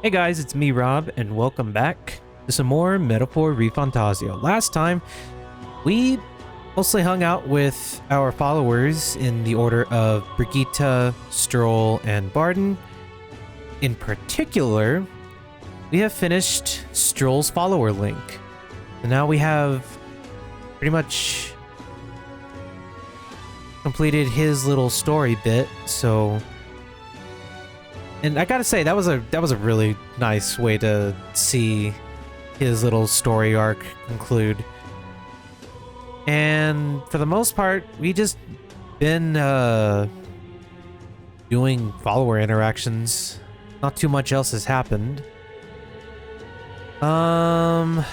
Hey guys, it's me Rob, and welcome back to some more Metaphor ReFantazio. Last time, we mostly hung out with our followers in the order of Brigitte, Stroll, and Barden. In particular, we have finished Stroll's follower link. And now we have pretty much completed his little story bit, so... And I gotta say, that was a really nice way to see his little story arc conclude. And for the most part, we just been doing follower interactions. Not too much else has happened. And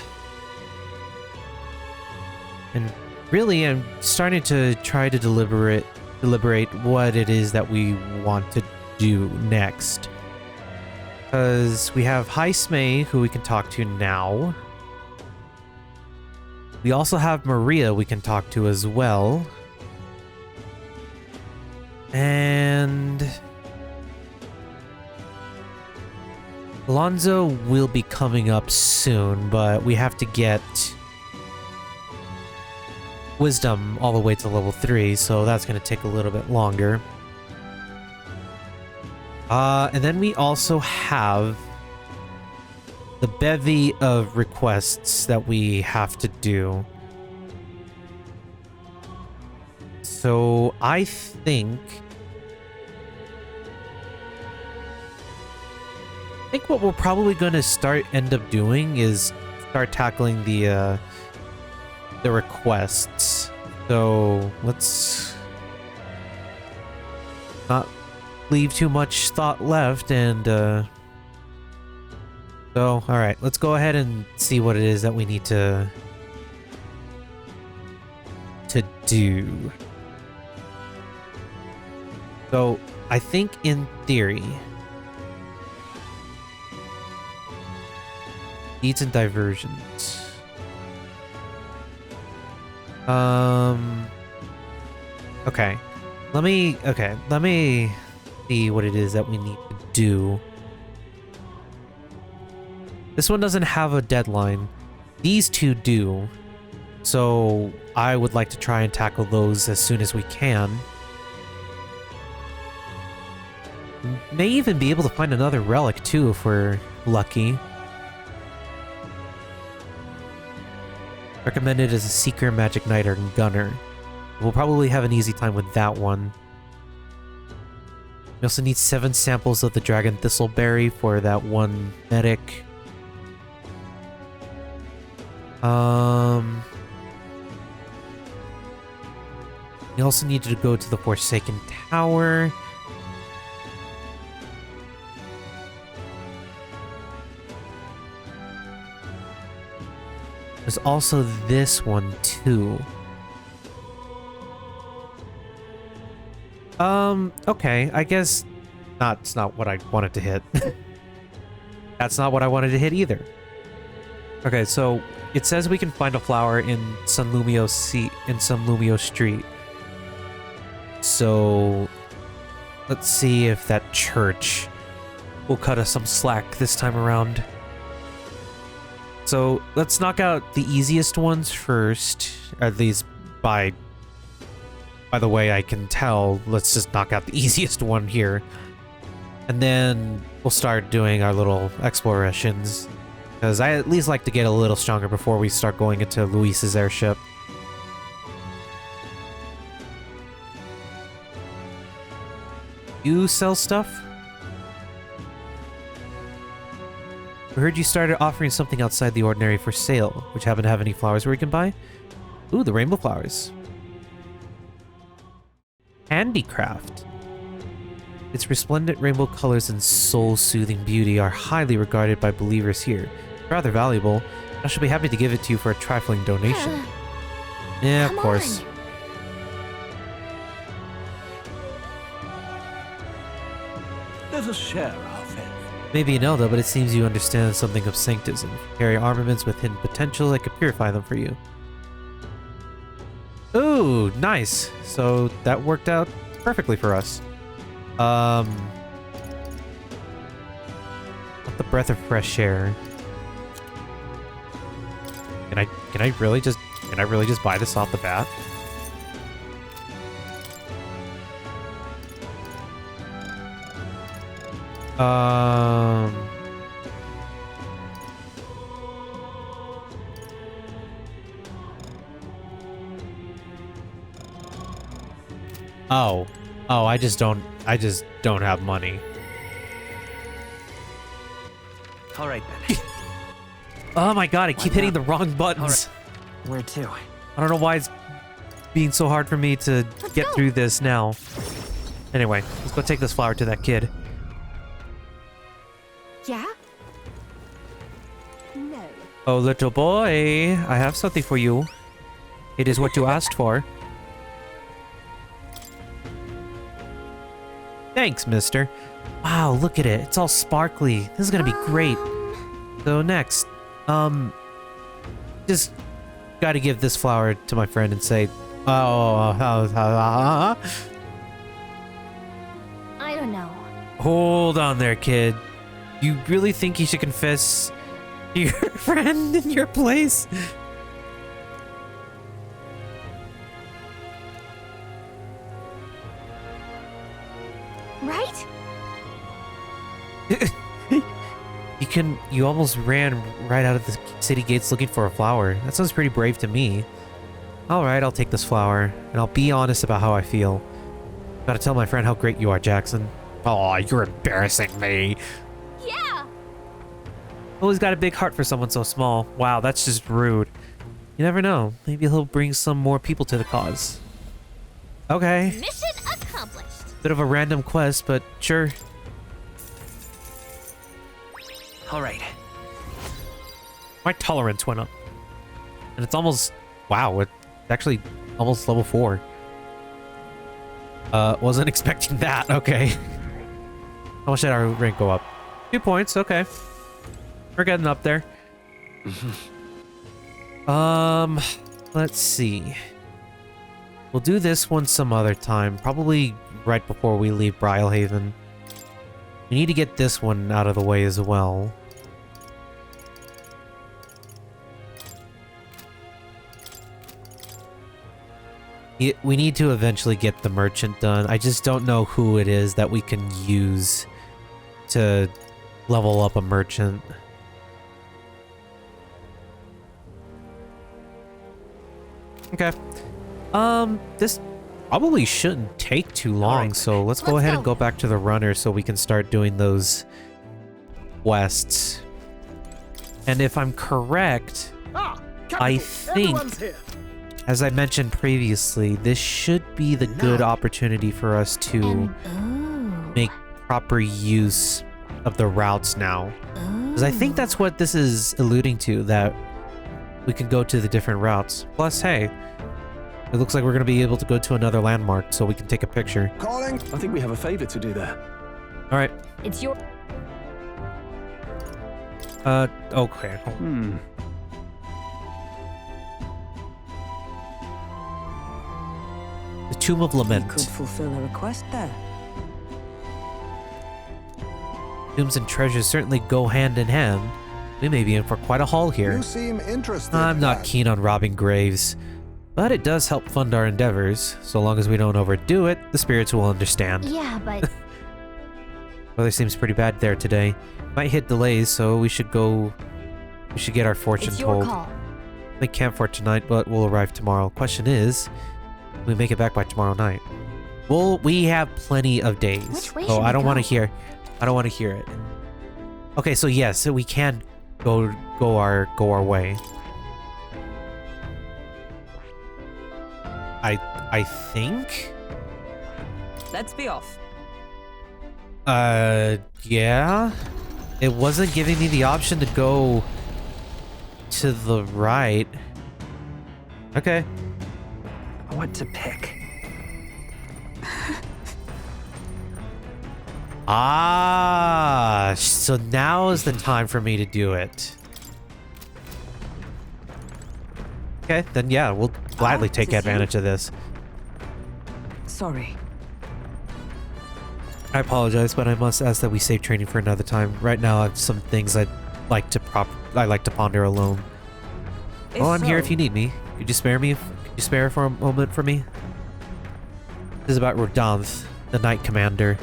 really, I'm starting to try to deliberate what it is that we want to do next, because we have Smay, who we can talk to now. We also have Maria we can talk to as well, and Alonzo will be coming up soon, but we have to get Wisdom all the way to level 3, so that's going to take a little bit longer. And then we also have the bevy of requests that we have to do. So I think what we're probably going to end up doing is start tackling the requests. So let's not leave too much thought left, and so all right, let's go ahead and see what it is that we need to do. So I think in theory, needs and diversions. Okay. Let me see what it is that we need to do. This one doesn't have a deadline. These two do. So I would like to try and tackle those as soon as we can. May even be able to find another relic too if we're lucky. Recommended as a Seeker, Magic Knight, or Gunner. We'll probably have an easy time with that one. We also need 7 samples of the Dragon Thistleberry for that one medic. We also need to go to the Forsaken Tower. There's also this one too. Okay, I guess that's not what I wanted to hit. That's not what I wanted to hit either. Okay, so it says we can find a flower in Sunlumio Street. So let's see if that church will cut us some slack this time around. So let's knock out the easiest ones first, at least by the way I can tell. Let's just knock out the easiest one here. And then we'll start doing our little explorations, because I at least like to get a little stronger before we start going into Luis's airship. You sell stuff? I heard you started offering something outside the ordinary for sale. Would you happen to have any flowers where we can buy? Ooh, the rainbow flowers. Handicraft. Its resplendent rainbow colors and soul-soothing beauty are highly regarded by believers here. Rather valuable. I shall be happy to give it to you for a trifling donation. Yeah, of course. Let us share our faith. Maybe you know though, but it seems you understand something of sanctism. Carry armaments with hidden potential that could purify them for you. Ooh, nice. So that worked out perfectly for us. the breath of fresh air. Can I really just buy this off the bat? Oh, I just don't have money. All right then. Oh my god, I keep hitting the wrong buttons. Right. Where to? I don't know why it's being so hard for me to get through this now. Anyway, let's go take this flower to that kid. Yeah? No. Oh, little boy, I have something for you. It is what you asked for. Thanks, mister. Wow, look at it. It's all sparkly. This is gonna be great. So next, just gotta give this flower to my friend and say, I don't know. hold on there, kid. You really think you should confess to your friend in your place? Right? You almost ran right out of the city gates looking for a flower. That sounds pretty brave to me. Alright, I'll take this flower, and I'll be honest about how I feel. Gotta tell my friend how great you are, Jackson. Aw, you're embarrassing me. Yeah! Always got a big heart for someone so small. Wow, that's just rude. You never know. Maybe he'll bring some more people to the cause. Okay. Mission accomplished. Bit of a random quest, but sure. All right. My tolerance went up. And it's almost... Wow, it's actually almost level 4. Wasn't expecting that. Okay. How much did our rank go up? 2 points. Okay. We're getting up there. Let's see. We'll do this one some other time. Probably right before we leave Brilehaven. We need to get this one out of the way as well. We need to eventually get the merchant done. I just don't know who it is that we can use to level up a merchant. Okay. This probably shouldn't take too long, so let's go ahead and go back to the runner so we can start doing those quests. And if I'm correct, I think, as I mentioned previously, this should be the good opportunity for us to make proper use of the routes now. Because I think that's what this is alluding to, that we can go to the different routes. Plus, hey, it looks like we're going to be able to go to another landmark so we can take a picture. Calling. I think we have a favor to do there. All right. It's your... Okay. The Tomb of Lament. Could fulfill a request there. Tombs and treasures certainly go hand in hand. We may be in for quite a haul here. You seem interested. I'm not keen on robbing graves, but it does help fund our endeavors. So long as we don't overdo it, the spirits will understand. Yeah, but... Weather seems pretty bad there today. Might hit delays, so we should get our fortune It's your told. call. We camp for tonight, but we'll arrive tomorrow. Question is, will we make it back by tomorrow night? Well, we have plenty of days. Which way Oh, should I we don't want to go? hear. I don't want to hear it. Okay, so yes, so we can go our way. I think. Let's be off. Yeah. It wasn't giving me the option to go to the right. Okay. What to pick? Ah, so now is the time for me to do it. Okay, then yeah, we'll gladly take this is you? advantage of this. Sorry. I apologize, but I must ask that we save training for another time. Right now, I have some things I'd like to ponder alone. Oh, I'm here if you need me. Could you spare me? Could you spare for a moment for me? This is about Rodanth, the Knight Commander.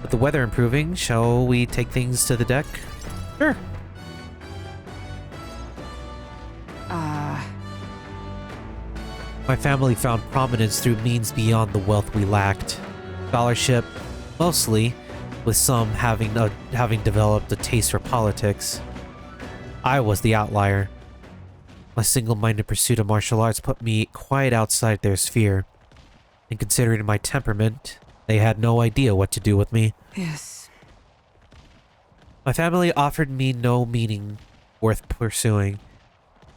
With the weather improving, shall we take things to the deck? Sure. My family found prominence through means beyond the wealth we lacked. Scholarship, mostly, with some having developed a taste for politics. I was the outlier. My single-minded pursuit of martial arts put me quite outside their sphere. And considering my temperament, they had no idea what to do with me. Yes. My family offered me no meaning worth pursuing,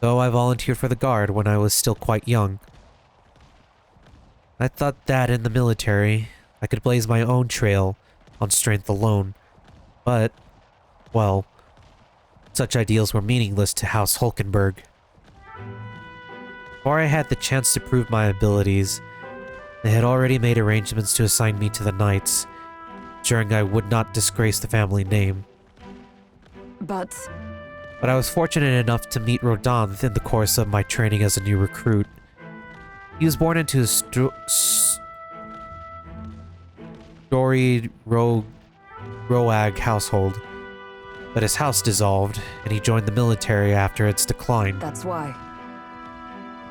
though I volunteered for the Guard when I was still quite young. I thought that in the military, I could blaze my own trail on strength alone, but, well, such ideals were meaningless to House Hulkenberg. Before I had the chance to prove my abilities, they had already made arrangements to assign me to the Knights, ensuring I would not disgrace the family name. But I was fortunate enough to meet Rodanth in the course of my training as a new recruit. He was born into a storied Roag household, but his house dissolved, and he joined the military after its decline. that's why.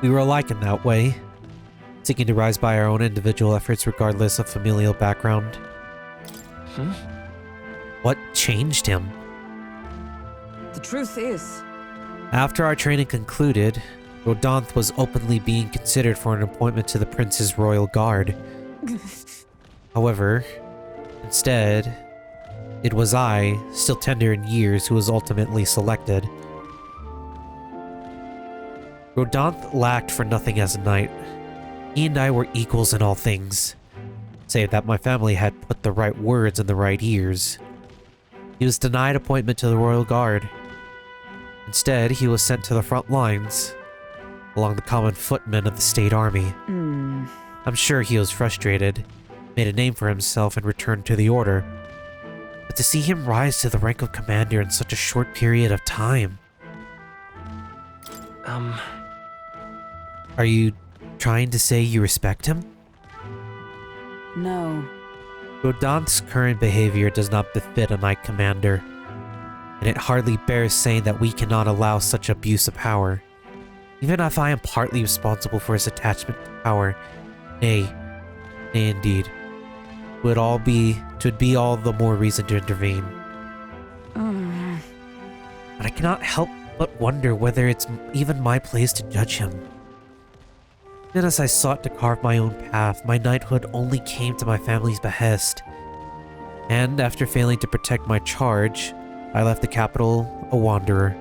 We were alike in that way, seeking to rise by our own individual efforts regardless of familial background. What changed him? The truth is, After our training concluded, Rodanth was openly being considered for an appointment to the Prince's Royal Guard. However, instead, it was I, still tender in years, who was ultimately selected. Rodanth lacked for nothing as a knight. He and I were equals in all things, save that my family had put the right words in the right ears. He was denied appointment to the Royal Guard. Instead, he was sent to the front lines, along the common footmen of the state army. I'm sure he was frustrated, made a name for himself, and returned to the order. But to see him rise to the rank of commander in such a short period of time... Are you trying to say you respect him? no. Rodanth's current behavior does not befit a knight commander, and it hardly bears saying that we cannot allow such abuse of power. Even if I am partly responsible for his attachment to power, nay indeed, would be all the more reason to intervene. But I cannot help but wonder whether it's even my place to judge him. Even as I sought to carve my own path, my knighthood only came to my family's behest. And after failing to protect my charge, I left the capital a wanderer.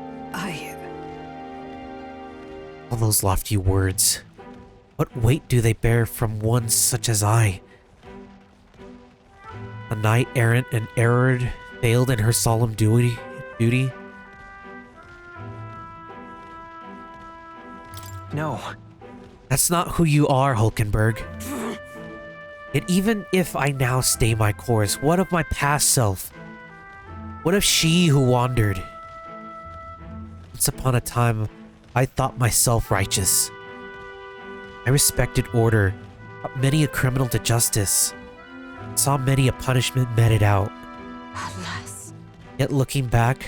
All those lofty words. What weight do they bear from one such as I? A knight errant and erred, failed in her solemn duty? No. That's not who you are, Hulkenberg. Yet even if I now stay my course, what of my past self? What of she who wandered? Once upon a time, I thought myself righteous. I respected order, brought many a criminal to justice, saw many a punishment meted out. Alas. Yet looking back,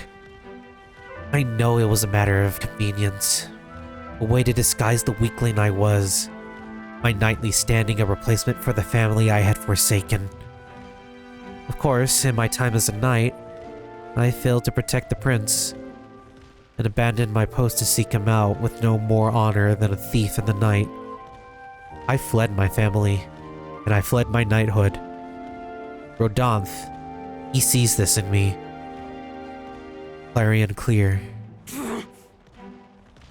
I know it was a matter of convenience. A way to disguise the weakling I was. My knightly standing a replacement for the family I had forsaken. Of course, in my time as a knight, I failed to protect the prince, and abandoned my post to seek him out with no more honor than a thief in the night. I fled my family, and I fled my knighthood. Rodanth, he sees this in me. Clarion clear.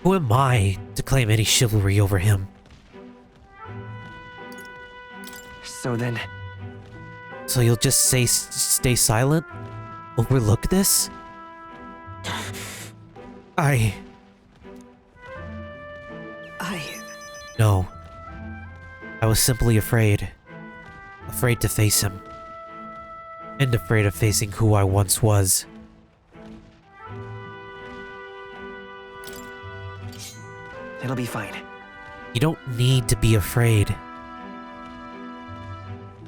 Who am I to claim any chivalry over him? So then... So you'll just stay silent? Overlook this? No. I was simply afraid. Afraid to face him. and afraid of facing who I once was. It'll be fine. You don't need to be afraid.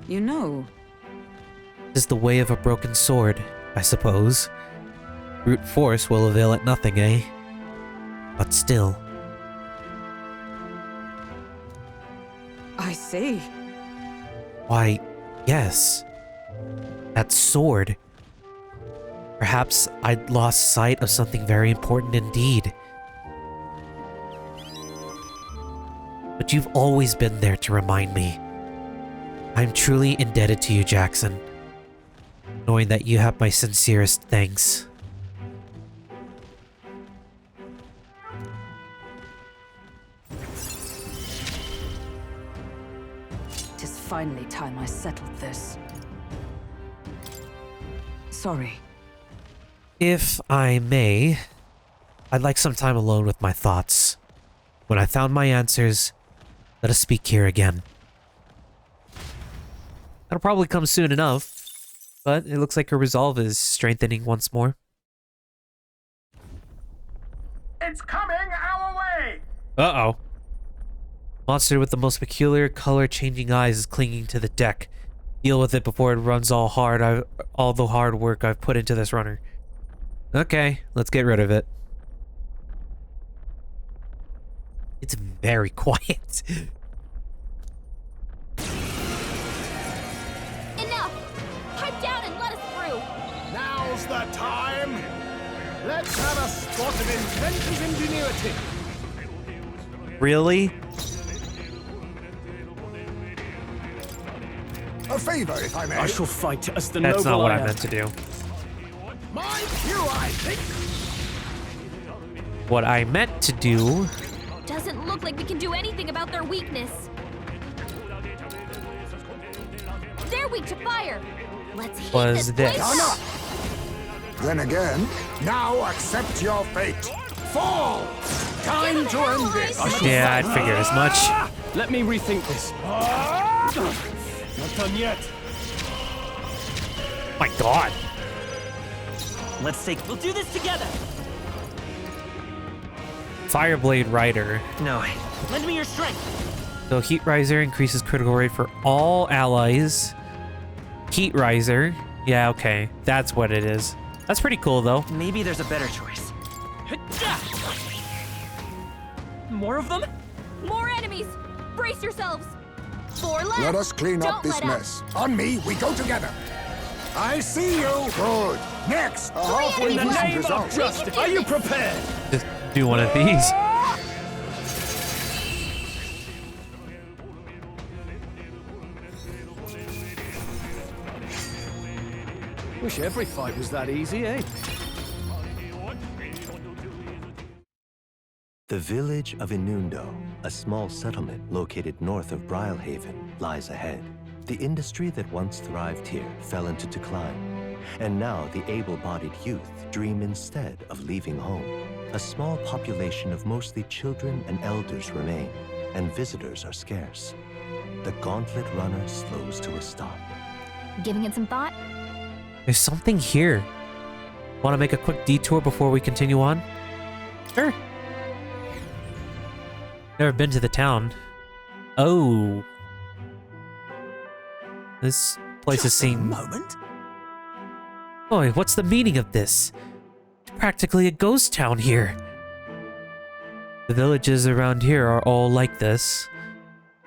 You know, This is the way of a broken sword, I suppose. Brute force will avail it nothing, eh? But still. I see. Why, yes. That sword. Perhaps I'd lost sight of something very important indeed. But you've always been there to remind me. I'm truly indebted to you, Jackson. Knowing that you have my sincerest thanks. Tis finally time I settled this. Sorry. If I may, I'd like some time alone with my thoughts. When I found my answers, let us speak here again. That'll probably come soon enough, but it looks like her resolve is strengthening once more. It's coming our way! Uh-oh. Monster with the most peculiar color-changing eyes is clinging to the deck. Deal with it before it runs all the hard work I've put into this runner. Okay, let's get rid of it. It's very quiet. Enough! Pipe down and let us through! Now's the time! Let's have a spot of inventor's ingenuity! Really? A favor, if I may. I shall fight as the That's not noble what I I am. meant to do. My cue, I think! What I meant to do Doesn't look like we can do anything about their weakness. They're weak to fire. Let's heat was this place this. up. Then again, now accept your fate. Fall! Time to end this! Yeah, I'd figured as much. Let me rethink this. Not done yet. My god. We'll do this together! Fireblade Rider. No. Lend me your strength! So Heat Riser increases critical rate for all allies. Heat Riser. Yeah, okay. That's what it is. That's pretty cool, though. Maybe there's a better choice. More of them? More enemies! Brace yourselves! 4 left! Let us clean up Don't this let up. mess. On me, we go together. I see you. Good. Next, a halfway enemies decent left. result. Justice, are you prepared? Just do one of these. Wish every fight was that easy, eh? The village of Inundo, a small settlement located north of Brilehaven, lies ahead. The industry that once thrived here fell into decline, and now the able-bodied youth dream instead of leaving home. A small population of mostly children and elders remain, and visitors are scarce. The gauntlet runner slows to a stop. Giving it some thought? There's something here. Want to make a quick detour before we continue on? Sure. Never been to the town. Oh. This place has seen... moment. Boy, what's the meaning of this? It's practically a ghost town here. The villages around here are all like this.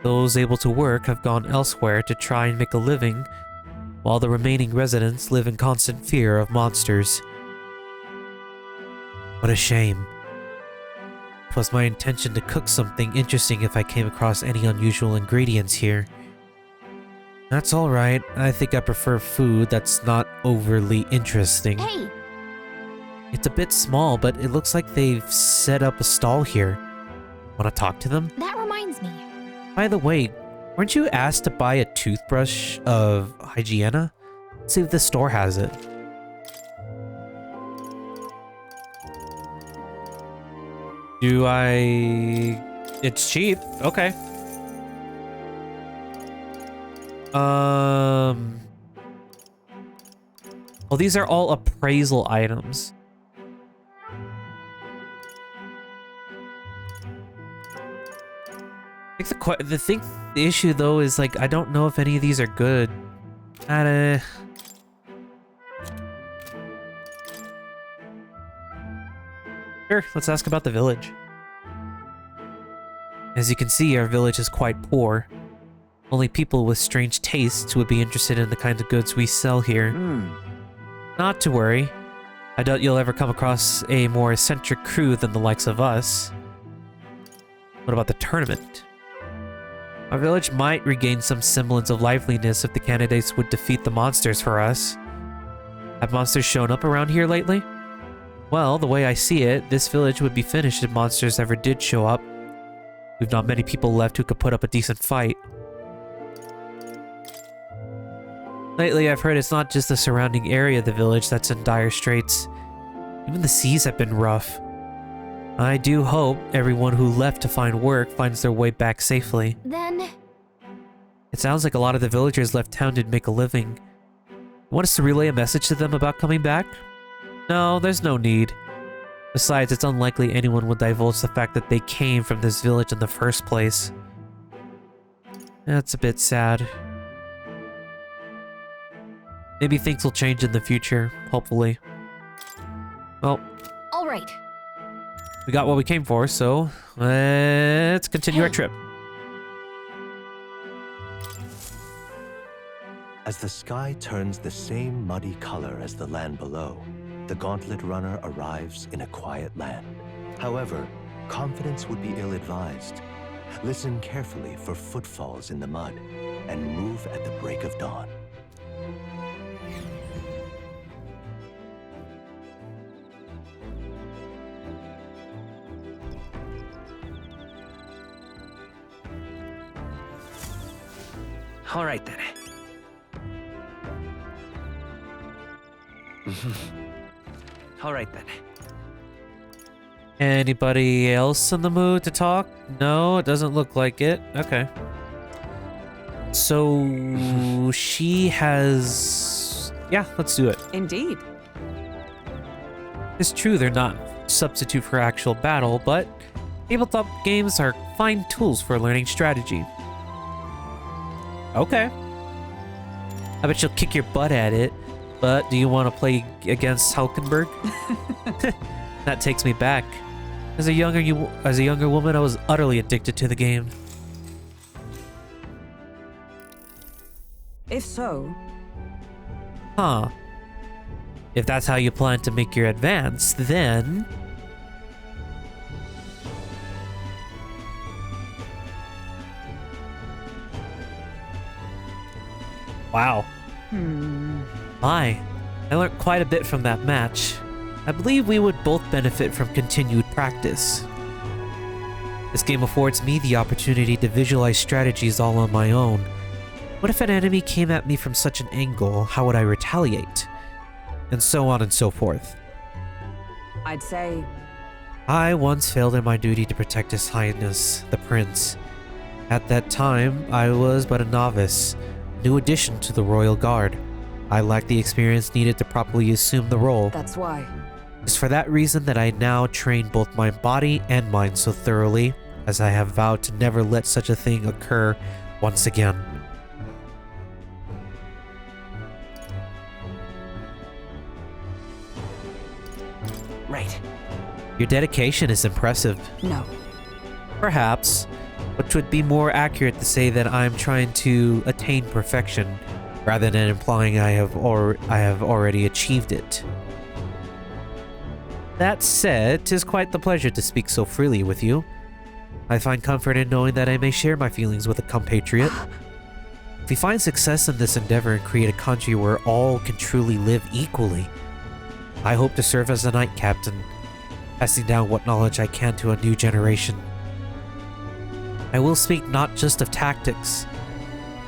Those able to work have gone elsewhere to try and make a living, while the remaining residents live in constant fear of monsters. What a shame. It was my intention to cook something interesting if I came across any unusual ingredients here. That's alright. I think I prefer food that's not overly interesting. Hey! It's a bit small, but it looks like they've set up a stall here. Want to talk to them? That reminds me. By the way, weren't you asked to buy a toothbrush of Hygiena? Let's see if the store has it. Do I... It's cheap. Okay. Oh, these are all appraisal items. I think the issue though is like I don't know if any of these are good. Sure, let's ask about the village. As you can see, our village is quite poor. Only people with strange tastes would be interested in the kinds of goods we sell here. Not to worry. I doubt you'll ever come across a more eccentric crew than the likes of us. What about the tournament? Our village might regain some semblance of liveliness if the candidates would defeat the monsters for us. Have monsters shown up around here lately? Well, the way I see it, this village would be finished if monsters ever did show up. We've not many people left who could put up a decent fight. Lately, I've heard it's not just the surrounding area of the village that's in dire straits. Even the seas have been rough. I do hope everyone who left to find work finds their way back safely. Then... It sounds like a lot of the villagers left town to make a living. You want us to relay a message to them about coming back? No, there's no need. Besides, it's unlikely anyone would divulge the fact that they came from this village in the first place. That's a bit sad. Maybe things will change in the future, hopefully. Well, All right. we got what we came for, so let's continue our trip. As the sky turns the same muddy color as the land below, the gauntlet runner arrives in a quiet land. However, confidence would be ill-advised. Listen carefully for footfalls in the mud and move at the break of dawn. All right then. All right then. Anybody else in the mood to talk? No, it doesn't look like it. Okay. So she has... Yeah, let's do it. Indeed. It's true they're not substitute for actual battle, but tabletop games are fine tools for learning strategy. Okay. I bet you'll kick your butt at it, but do you want to play against Hulkenberg? That takes me back. As a younger woman, I was utterly addicted to the game. If so, Huh. If that's how you plan to make your advance, then... Wow. My, I learned quite a bit from that match. I believe we would both benefit from continued practice. This game affords me the opportunity to visualize strategies all on my own. What if an enemy came at me from such an angle? How would I retaliate? And so on and so forth. I'd say I once failed in my duty to protect His Highness, the Prince. At that time, I was but a novice, new addition to the Royal Guard. I lacked the experience needed to properly assume the role. that's why. It's for that reason that I now train both my body and mind so thoroughly, as I have vowed to never let such a thing occur once again. Right. Your dedication is impressive. No. Perhaps, which would be more accurate to say that I'm trying to attain perfection, rather than implying I have already achieved it. That said, 'tis quite the pleasure to speak so freely with you. I find comfort in knowing that I may share my feelings with a compatriot. If we find success in this endeavor and create a country where all can truly live equally, I hope to serve as a knight captain, passing down what knowledge I can to a new generation. I will speak not just of tactics,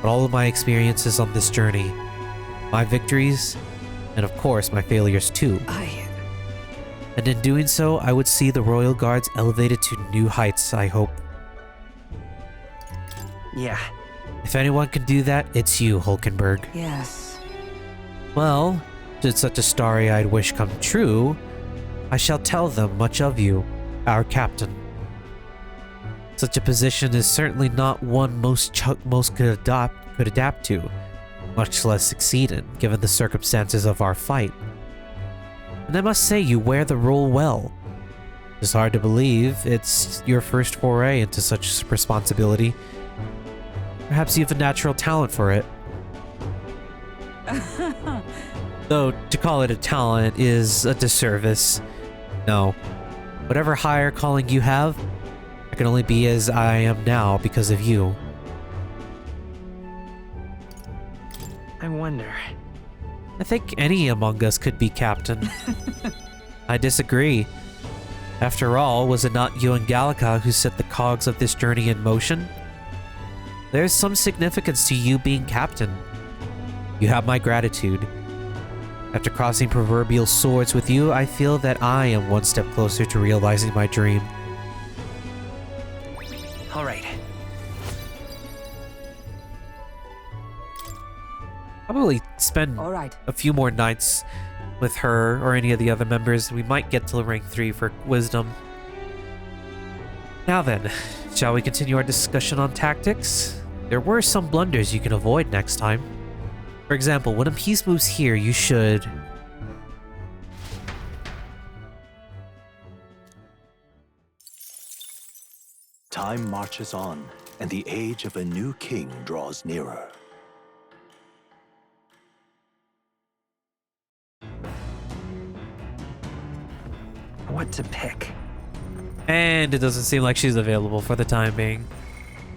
but all of my experiences on this journey, my victories, and of course my failures too. And in doing so, I would see the Royal Guards elevated to new heights, I hope. Yeah. If anyone can do that, it's you, Hulkenberg. Yes. Well, Did such a starry-eyed wish come true, I shall tell them much of you, our captain. Such a position is certainly not one most could adapt to, much less succeed in, given the circumstances of our fight. And I must say you wear the role well. It's hard to believe it's your first foray into such responsibility. Perhaps you have a natural talent for it. Though to call it a talent is a disservice. No. Whatever higher calling you have, I can only be as I am now because of you. I wonder. I think any among us could be captain. I disagree. After all, was it not you and Gallica who set the cogs of this journey in motion? There's some significance to you being captain. You have my gratitude. After crossing proverbial swords with you, I feel that I am one step closer to realizing my dream. All right. Probably spend All right. a few more nights with her or any of the other members. We might get to rank 3 for wisdom. Now then, shall we continue our discussion on tactics? There were some blunders you can avoid next time. For example, when a piece moves here, you should... Time marches on, and the age of a new king draws nearer. What to pick? And it doesn't seem like she's available for the time being.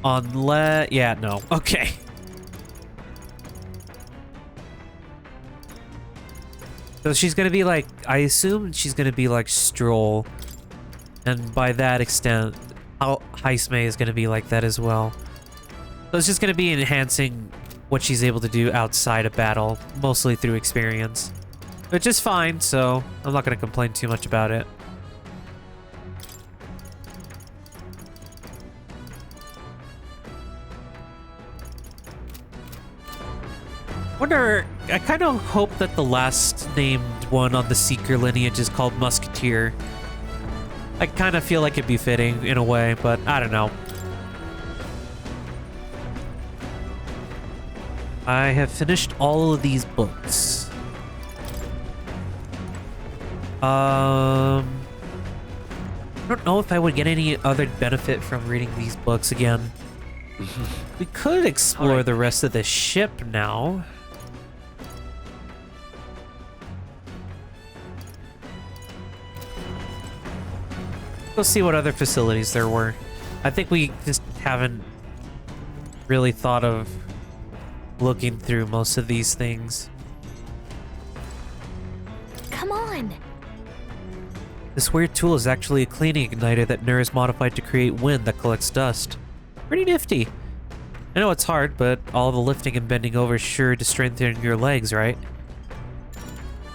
Unless... yeah, no. Okay. So she's gonna be like... I assume she's gonna be like Stroll. And by that extent, Heismay is gonna be like that as well. So it's just gonna be enhancing what she's able to do outside of battle, mostly through experience. Which is fine, so I'm not gonna complain too much about it. I kind of hope that the last named one on the Seeker lineage is called Musketeer. I kind of feel like it'd be fitting in a way, but I don't know. I have finished all of these books. I don't know if I would get any other benefit from reading these books again. We could explore the rest of the ship now. We'll see what other facilities there were. I think we just haven't really thought of looking through most of these things. Come on. This weird tool is actually a cleaning igniter that Nur is modified to create wind that collects dust. Pretty nifty. I know it's hard, but all the lifting and bending over is sure to strengthen your legs, right?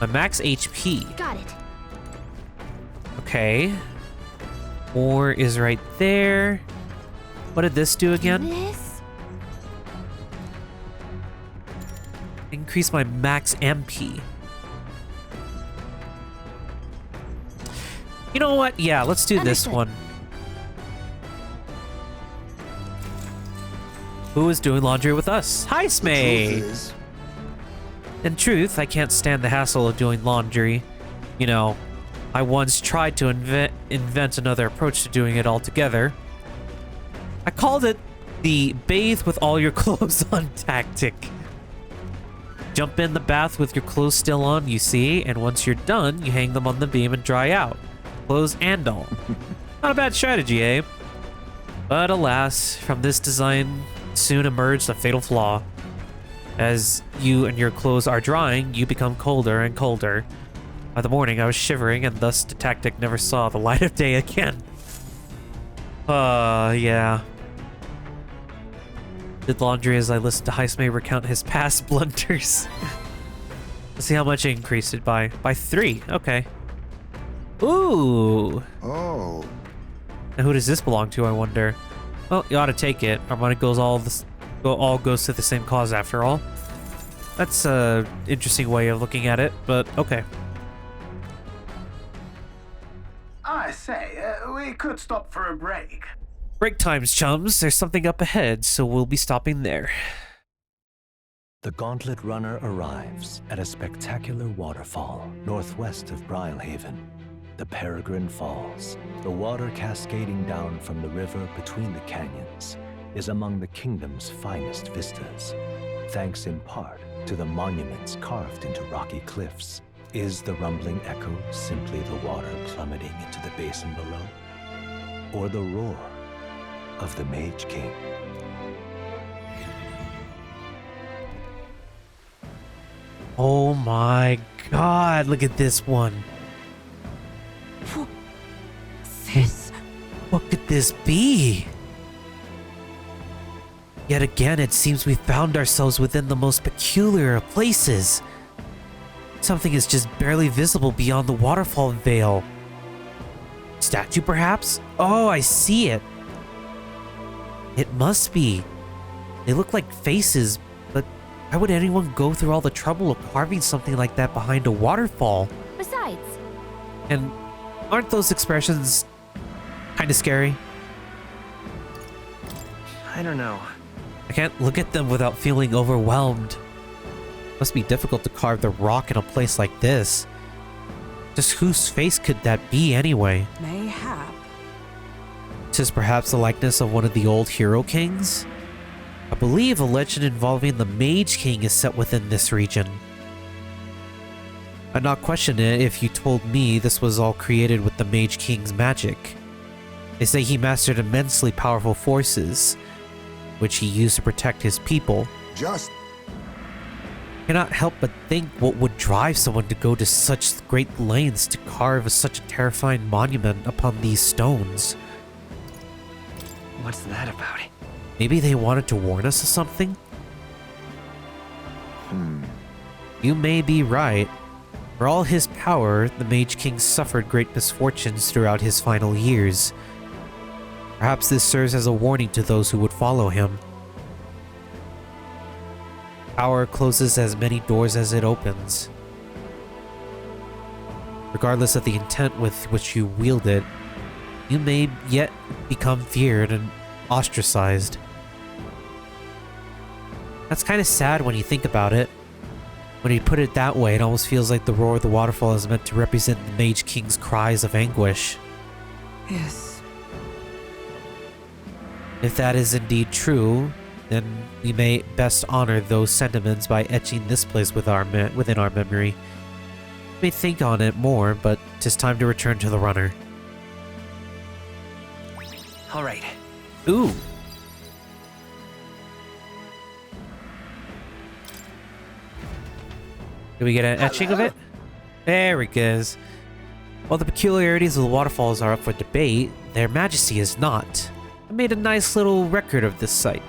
My max HP. Got it. Okay. Ore is right there. What did this do again? This? Increase my max MP. You know what? Yeah, let's do this Understood. one. Who is doing laundry with us? Hi, Truth Smay! is, In truth, I can't stand the hassle of doing laundry. You know, I once tried to invent another approach to doing it altogether. I called it the bathe with all your clothes on tactic. Jump in the bath with your clothes still on, you see, and once you're done, you hang them on the beam and dry out. Clothes and all. Not a bad strategy, eh? But alas, from this design soon emerged a fatal flaw. As you and your clothes are drying, you become colder and colder. By the morning, I was shivering, and thus the tactic never saw the light of day again. Yeah. Did laundry as I listened to Heismay recount his past blunders. Let's see how much it increased it by. By 3, okay. Ooh! oh, Now who does this belong to, I wonder? Well, you ought to take it. Our money goes all goes to the same cause after all. That's a interesting way of looking at it, but okay. I say, we could stop for a break. Break times, chums. There's something up ahead, so we'll be stopping there. The Gauntlet Runner arrives at a spectacular waterfall northwest of Brilehaven, the Peregrine Falls. The water cascading down from the river between the canyons is among the kingdom's finest vistas, thanks in part to the monuments carved into rocky cliffs. Is the rumbling echo simply the water plummeting into the basin below? Or the roar of the Mage King? Oh my god, look at this one. This. What could this be? Yet again, it seems we found ourselves within the most peculiar of places. Something is just barely visible beyond the waterfall veil. Statue, perhaps? Oh, I see it. It must be. They look like faces, but why would anyone go through all the trouble of carving something like that behind a waterfall? Besides, And aren't those expressions kind of scary? I don't know. I can't look at them without feeling overwhelmed. Must be difficult to carve the rock in a place like this. Just whose face could that be anyway? Mayhap. Tis perhaps the likeness of one of the old hero kings? I believe a legend involving the Mage King is set within this region. I'd not question it if you told me this was all created with the Mage King's magic. They say he mastered immensely powerful forces, which he used to protect his people. Just Cannot help but think what would drive someone to go to such great lengths to carve such a terrifying monument upon these stones. What's that about? Maybe they wanted to warn us of something? You may be right. For all his power, the Mage King suffered great misfortunes throughout his final years. Perhaps this serves as a warning to those who would follow him. Power closes as many doors as it opens. Regardless of the intent with which you wield it, you may yet become feared and ostracized. That's kind of sad when you think about it. When you put it that way, it almost feels like the roar of the waterfall is meant to represent the Mage King's cries of anguish. Yes. If that is indeed true, then we may best honor those sentiments by etching this place within our memory. We may think on it more, but 'tis time to return to the runner. All right. Ooh! Did we get an etching of it? There it goes. While the peculiarities of the waterfalls are up for debate, their majesty is not. I made a nice little record of this site.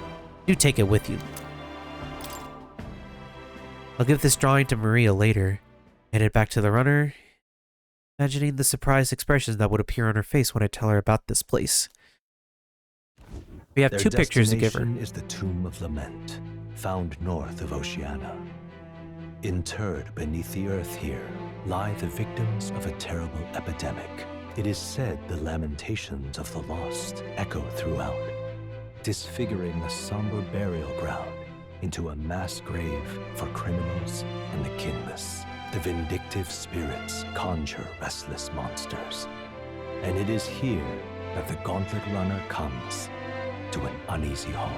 Do take it with you. I'll give this drawing to Maria later. Headed back to the runner, imagining the surprised expressions that would appear on her face when I tell her about this place. We have Their 2 pictures to give her. destination is the Tomb of Lament, found north of Oceania. Interred beneath the earth here lie the victims of a terrible epidemic. It is said the lamentations of the lost echo throughout, disfiguring the somber burial ground into a mass grave for criminals and the kinless. The vindictive spirits conjure restless monsters. And it is here that the Gauntlet Runner comes to an uneasy halt.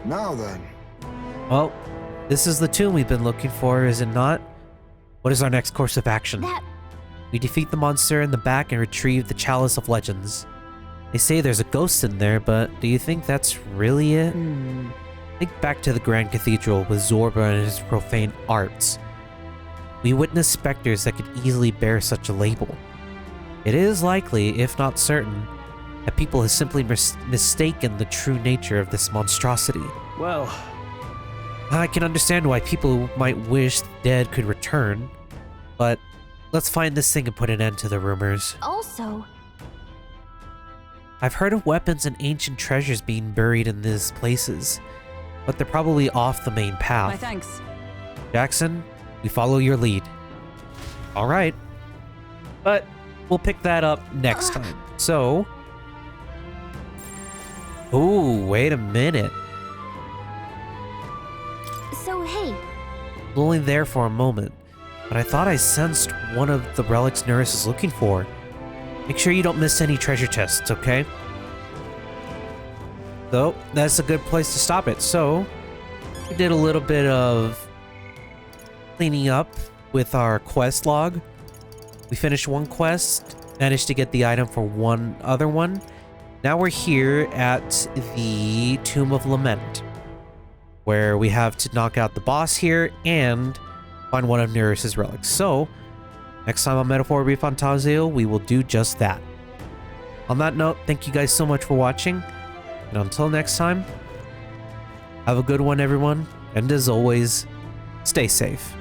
now then. Well, this is the tomb we've been looking for, is it not? What is our next course of action? that We defeat the monster in the back and retrieve the Chalice of Legends. They say there's a ghost in there, but do you think that's really it? Think back to the Grand Cathedral with Zorba and his profane arts. We witnessed specters that could easily bear such a label. It is likely, if not certain, that people have simply mistaken the true nature of this monstrosity. Well, I can understand why people might wish the dead could return, but let's find this thing and put an end to the rumors. also, I've heard of weapons and ancient treasures being buried in these places, but they're probably off the main My path. thanks. Jackson, we follow your lead. All right. But we'll pick that up next time. So... Ooh, wait a minute. So, hey, Only there for a moment, but I thought I sensed one of the relics Neris is looking for. Make sure you don't miss any treasure chests, okay? Though, that's a good place to stop it. So, we did a little bit of cleaning up with our quest log. We finished one quest, managed to get the item for one other one. Now we're here at the Tomb of Lament, where we have to knock out the boss here and find one of Neris's relics. So, next time on Metaphor ReFantazio, we will do just that. On that note, thank you guys so much for watching, and until next time, have a good one, everyone, and as always, stay safe.